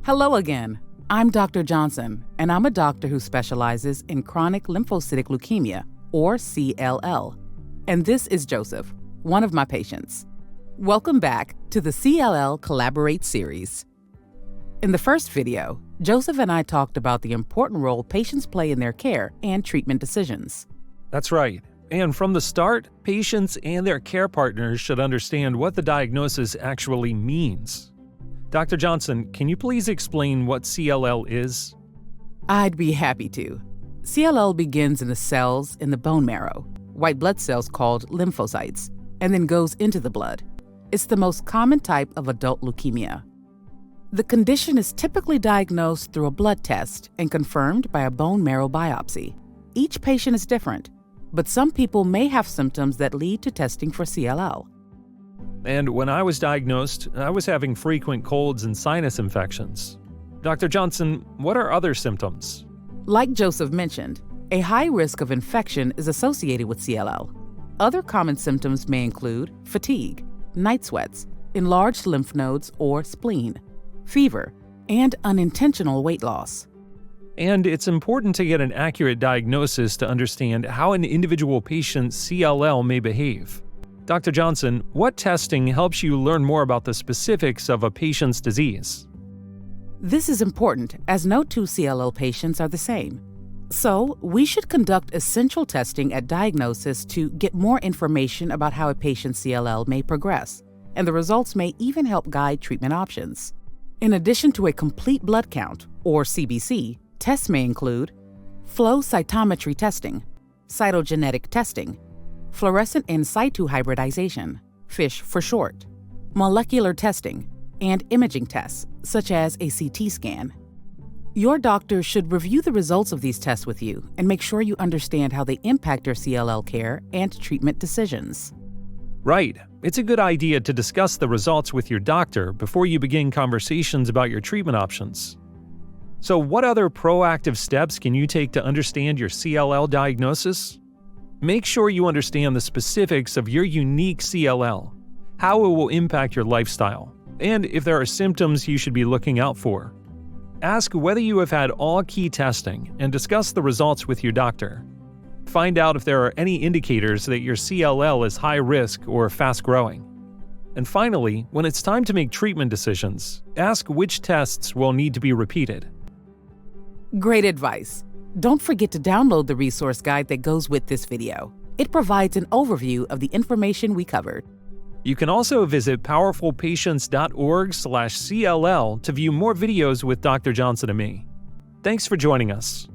Hello again. I'm Dr. Johnson, and I'm a doctor who specializes in chronic lymphocytic leukemia, or CLL. And this is Joseph, one of my patients. Welcome back to the CLL Collaborate series. In the first video, Joseph and I talked about the important role patients play in their care and treatment decisions. That's right. And from the start, patients and their care partners should understand what the diagnosis actually means. Dr. Johnson, can you please explain what CLL is? I'd be happy to. CLL begins in the cells in the bone marrow, white blood cells called lymphocytes, and then goes into the blood. It's the most common type of adult leukemia. The condition is typically diagnosed through a blood test and confirmed by a bone marrow biopsy. Each patient is different, but some people may have symptoms that lead to testing for CLL. And when I was diagnosed, I was having frequent colds and sinus infections. Dr. Johnson, what are other symptoms? Like Joseph mentioned, a high risk of infection is associated with CLL. Other common symptoms may include fatigue, night sweats, enlarged lymph nodes or spleen, fever, and unintentional weight loss. And it's important to get an accurate diagnosis to understand how an individual patient's CLL may behave. Dr. Johnson, what testing helps you learn more about the specifics of a patient's disease? This is important as no two CLL patients are the same. So, we should conduct essential testing at diagnosis to get more information about how a patient's CLL may progress, and the results may even help guide treatment options. In addition to a complete blood count, or CBC, tests may include flow cytometry testing, cytogenetic testing, fluorescent in situ hybridization, FISH for short, molecular testing, and imaging tests, such as a CT scan. Your doctor should review the results of these tests with you and make sure you understand how they impact your CLL care and treatment decisions. Right. It's a good idea to discuss the results with your doctor before you begin conversations about your treatment options. So, what other proactive steps can you take to understand your CLL diagnosis? Make sure you understand the specifics of your unique CLL, how it will impact your lifestyle, and if there are symptoms you should be looking out for. Ask whether you have had all key testing and discuss the results with your doctor. Find out if there are any indicators that your CLL is high risk or fast growing. And finally, when it's time to make treatment decisions, ask which tests will need to be repeated. Great advice. Don't forget to download the resource guide that goes with this video. It provides an overview of the information we covered. You can also visit powerfulpatients.org/CLL to view more videos with Dr. Johnson and me. Thanks for joining us.